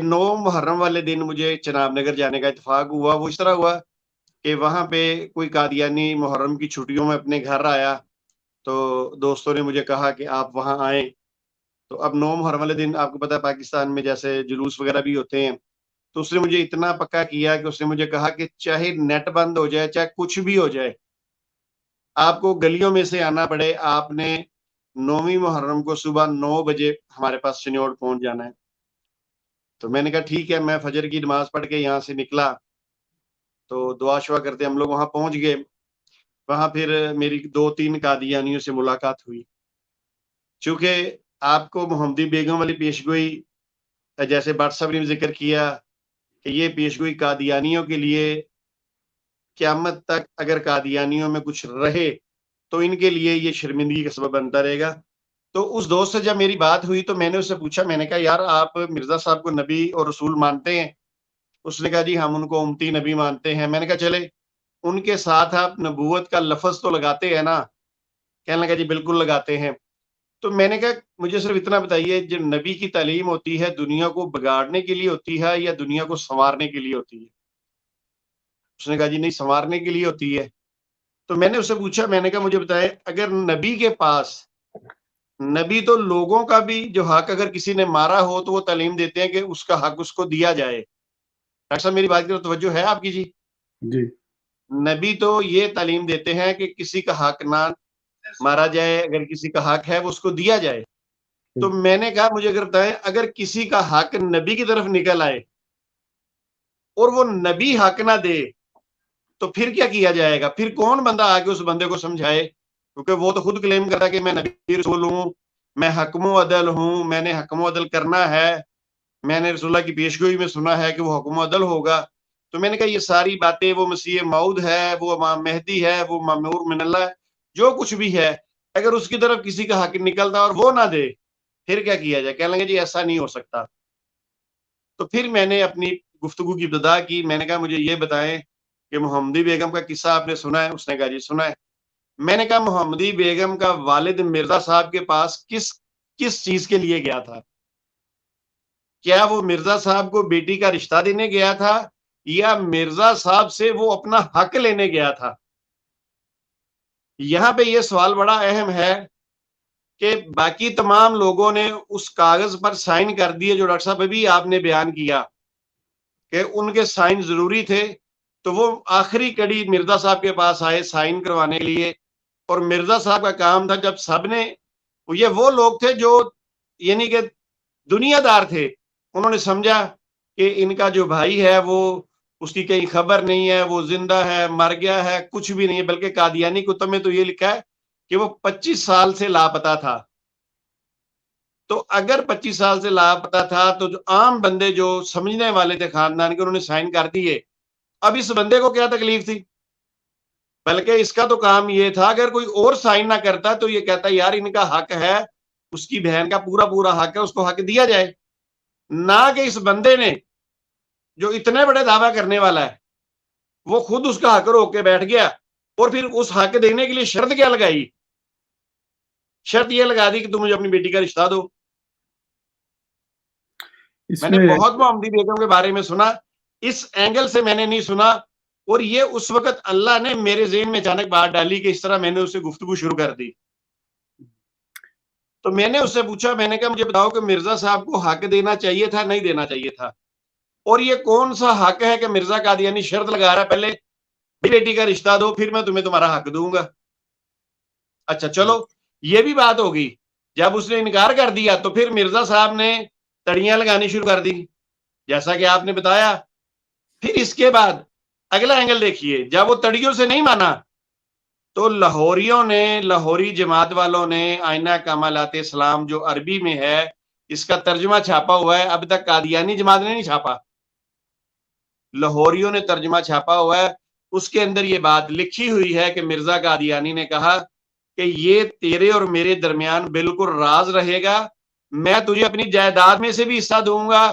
9 محرم والے دن مجھے چناب نگر جانے کا اتفاق ہوا. وہ اس طرح ہوا کہ وہاں پہ کوئی قادیانی محرم کی چھٹیوں میں اپنے گھر آیا، تو دوستوں نے مجھے کہا کہ آپ وہاں آئیں. تو اب 9 محرم والے دن آپ کو پتا ہے پاکستان میں جیسے جلوس وغیرہ بھی ہوتے ہیں، تو اس نے مجھے اتنا پکا کیا کہ اس نے مجھے کہا کہ چاہے نیٹ بند ہو جائے، چاہے کچھ بھی ہو جائے، آپ کو گلیوں میں سے آنا پڑے، آپ نے 9ویں محرم کو صبح 9 بجے ہمارے پاس شنیوڑ پہنچ جانا ہے. تو میں نے کہا ٹھیک ہے. میں فجر کی نماز پڑھ کے یہاں سے نکلا، تو دعا شعا کرتے ہم لوگ وہاں پہنچ گئے. وہاں پھر میری 2-3 قادیانیوں سے ملاقات ہوئی. چونکہ آپ کو محمدی بیگم والی پیشگوئی، جیسے بٹ صاحب نے ذکر کیا کہ یہ پیشگوئی قادیانیوں کے لیے قیامت تک اگر قادیانیوں میں کچھ رہے تو ان کے لیے یہ شرمندگی کا سبب بنتا رہے گا. تو اس دوست سے جب میری بات ہوئی تو میں نے اس سے پوچھا، میں نے کہا یار آپ مرزا صاحب کو نبی اور رسول مانتے ہیں؟ اس نے کہا جی ہم ان کو امتی نبی مانتے ہیں. میں نے کہا چلے ان کے ساتھ آپ نبوت کا لفظ تو لگاتے ہیں نا؟ کہنے لگا جی بالکل لگاتے ہیں. تو میں نے کہا مجھے صرف اتنا بتائیے، جو نبی کی تعلیم ہوتی ہے دنیا کو بگاڑنے کے لیے ہوتی ہے یا دنیا کو سنوارنے کے لیے ہوتی ہے؟ اس نے کہا جی نہیں، سنوارنے کے لیے ہوتی ہے. تو میں نے اس سے پوچھا، میں نے کہا مجھے بتائیں، اگر نبی کے پاس، نبی تو لوگوں کا بھی جو حق اگر کسی نے مارا ہو تو وہ تعلیم دیتے ہیں کہ اس کا حق اس کو دیا جائے. ڈاکٹر صاحب میری بات کی توجہ ہے آپ کی؟ جی نبی تو یہ تعلیم دیتے ہیں کہ کسی کا حق نہ مارا جائے، اگر کسی کا حق ہے وہ اس کو دیا جائے. تو میں نے کہا مجھے اگر بتائیں، اگر کسی کا حق نبی کی طرف نکل آئے اور وہ نبی حق نہ دے تو پھر کیا کیا جائے گا؟ پھر کون بندہ آ کے اس بندے کو سمجھائے؟ کیونکہ وہ تو خود کلیم کرتا ہے کہ میں نبی رسول ہوں، میں حکم و عدل ہوں، میں نے حکم و عدل کرنا ہے، میں نے رسول اللہ کی پیشگوئی میں سنا ہے کہ وہ حکم و عدل ہوگا. تو میں نے کہا یہ ساری باتیں، وہ مسیح موعود ہے، وہ امام مہدی ہے، وہ مامور من اللہ ہے، جو کچھ بھی ہے، اگر اس کی طرف کسی کا حق نکلتا اور وہ نہ دے پھر کیا کیا جائے؟ کہنے لگے جی ایسا نہیں ہو سکتا. تو پھر میں نے اپنی گفتگو کی ابتدا کی. میں نے کہا مجھے یہ بتائیں کہ محمدی بیگم کا قصہ آپ نے سنا ہے؟ اس نے کہا جی سنا ہے. میں نے کہا محمدی بیگم کا والد مرزا صاحب کے پاس کس چیز کے لیے گیا تھا؟ کیا وہ مرزا صاحب کو بیٹی کا رشتہ دینے گیا تھا یا مرزا صاحب سے وہ اپنا حق لینے گیا تھا؟ یہاں پہ یہ سوال بڑا اہم ہے کہ باقی تمام لوگوں نے اس کاغذ پر سائن کر دیے جو ڈاکٹر صاحب ابھی آپ نے بیان کیا کہ ان کے سائن ضروری تھے. تو وہ آخری کڑی مرزا صاحب کے پاس آئے سائن کروانے کے لیے، اور مرزا صاحب کا کام تھا جب سب نے، یہ وہ لوگ تھے جو یعنی کہ دنیا دار تھے، انہوں نے سمجھا کہ ان کا جو بھائی ہے وہ اس کی کہیں خبر نہیں ہے، وہ زندہ ہے، مر گیا ہے، کچھ بھی نہیں ہے. بلکہ قادیانی کتب میں تو یہ لکھا ہے کہ وہ 25 سال سے لاپتہ تھا. تو اگر 25 سال سے لاپتہ تھا تو جو عام بندے جو سمجھنے والے تھے خاندان کے، انہوں نے سائن کر دیے. اب اس بندے کو کیا تکلیف تھی؟ بلکہ اس کا تو کام یہ تھا اگر کوئی اور سائن نہ کرتا تو یہ کہتا یار ان کا حق ہے، اس کی بہن کا پورا حق ہے، اس کو حق دیا جائے. نہ کہ اس بندے نے جو اتنے بڑے دعویٰ کرنے والا ہے وہ خود اس کا حق روک کے بیٹھ گیا، اور پھر اس حق دینے کے لیے شرط کیا لگائی؟ شرط یہ لگا دی کہ تم مجھے اپنی بیٹی کا رشتہ دو. میں نے بہت محمدی بیگم کے بارے میں سنا، اس اینگل سے میں نے نہیں سنا. اور یہ اس وقت اللہ نے میرے ذہن میں اچانک بات ڈالی کہ اس طرح میں نے اس سے گفتگو شروع کر دی. تو میں نے اس سے پوچھا، میں نے کہا مجھے بتاؤ کہ مرزا صاحب کو حق دینا چاہیے تھا نہیں دینا چاہیے تھا؟ اور یہ کون سا حق ہے کہ مرزا قادیانی شرط لگا رہا ہے پہلے بیٹی کا رشتہ دو پھر میں تمہیں تمہارا حق دوں گا؟ اچھا چلو یہ بھی بات ہوگی. جب اس نے انکار کر دیا تو پھر مرزا صاحب نے تڑیاں لگانی شروع کر دی جیسا کہ آپ نے بتایا. پھر اس کے بعد اگلا اینگل دیکھیے، جب وہ تڑیوں سے نہیں مانا تو لاہوریوں نے، لاہوری جماعت والوں نے آئینہ کمالات اسلام جو عربی میں ہے، اس کا ترجمہ چھاپا ہوا ہے، اب تک قادیانی جماعت نے نہیں چھاپا، لاہوریوں نے ترجمہ چھاپا ہوا ہے. اس کے اندر یہ بات لکھی ہوئی ہے کہ مرزا قادیانی نے کہا کہ یہ تیرے اور میرے درمیان بالکل راز رہے گا، میں تجھے اپنی جائیداد میں سے بھی حصہ دوں گا،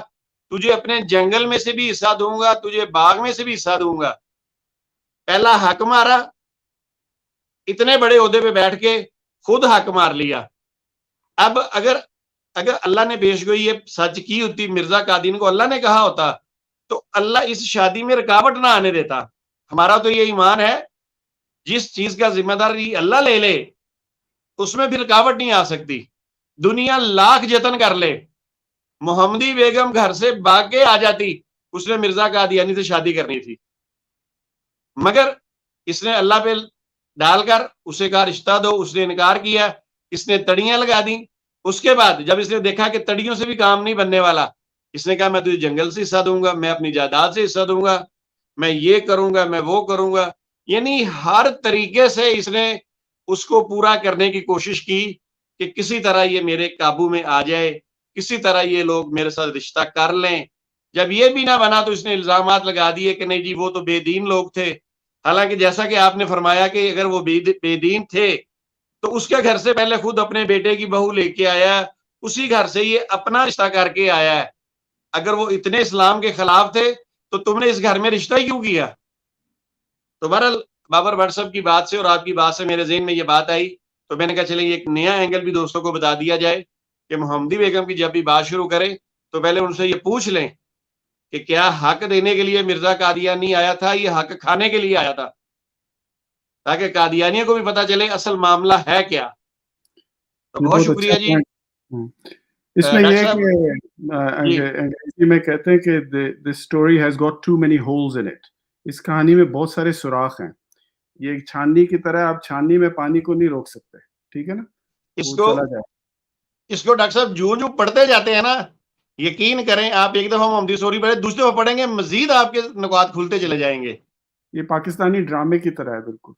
تجھے اپنے جنگل میں سے بھی حصہ دوں گا، تجھے باغ میں سے بھی حصہ دوں گا. پہلا حق مارا، اتنے بڑے عہدے پہ بیٹھ کے خود حق مار لیا. اب اگر اگر اللہ نے پیشگوئی یہ سچ کی ہوتی، مرزا قادیانی کو اللہ نے کہا ہوتا تو اللہ اس شادی میں رکاوٹ نہ آنے دیتا. ہمارا تو یہ ایمان ہے جس چیز کا ذمہ داری اللہ لے لے اس میں بھی رکاوٹ نہیں آ سکتی. دنیا لاکھ جتن کر لے، محمدی بیگم گھر سے بھاگ کے آ جاتی، اس نے مرزا قادیانی سے شادی کرنی تھی، مگر اس نے اللہ پہ ڈال کر اسے کہا رشتہ دو، اس نے انکار کیا، اس نے تڑیاں لگا دی. اس کے بعد جب اس نے دیکھا کہ تڑیوں سے بھی کام نہیں بننے والا، اس نے کہا میں تجھے جنگل سے حصہ دوں گا، میں اپنی جائیداد سے حصہ دوں گا، میں یہ کروں گا، میں وہ کروں گا. یعنی ہر طریقے سے اس نے اس کو پورا کرنے کی کوشش کی کہ کسی طرح یہ میرے قابو میں آ جائے، کسی طرح یہ لوگ میرے ساتھ رشتہ کر لیں. جب یہ بھی نہ بنا تو اس نے الزامات لگا دیے کہ نہیں جی وہ تو بے دین لوگ تھے. حالانکہ جیسا کہ آپ نے فرمایا کہ اگر وہ بے دین تھے تو اس کے گھر سے پہلے خود اپنے بیٹے کی بہو لے کے آیا، اسی گھر سے یہ اپنا رشتہ کر کے آیا ہے. اگر وہ اتنے اسلام کے خلاف تھے تو تم نے اس گھر میں رشتہ ہی کیوں کیا؟ تو بہرحال بابر بھٹ صاحب کی بات سے اور آپ کی بات سے میرے ذہن میں یہ بات آئی تو میں نے کہا چلیں ایک نیا اینگل بھی دوستوں کو بتا دیا جائے کہ محمدی بیگم کی جب بھی بات شروع کریں تو پہلے ان سے یہ پوچھ لیں کہ کیا حق دینے کے لیے مرزا قادیانی آیا تھا، یہ حق کھانے کے لیے آیا تھا، تاکہ قادیانیوں کو بھی پتا چلے اصل معاملہ ہے کیا. تو بہت شکریہ جی. اس میں یہ کہ جی انگریزی میں کہتے ہیں کہ the story has got too many holes in it. اس کہانی میں بہت سارے سوراخ ہیں. یہ ایک چھاننی کی طرح، آپ چھاننی میں پانی کو نہیں روک سکتے، ٹھیک ہے نا، اس کو ڈاکٹر صاحب جو پڑھتے جاتے ہیں نا، یقین کریں آپ ایک دفعہ محمدی سوری پڑھیں، دوسری دفعہ پڑھیں گے مزید آپ کے نکات کھلتے چلے جائیں گے. یہ پاکستانی ڈرامے کی طرح ہے بالکل.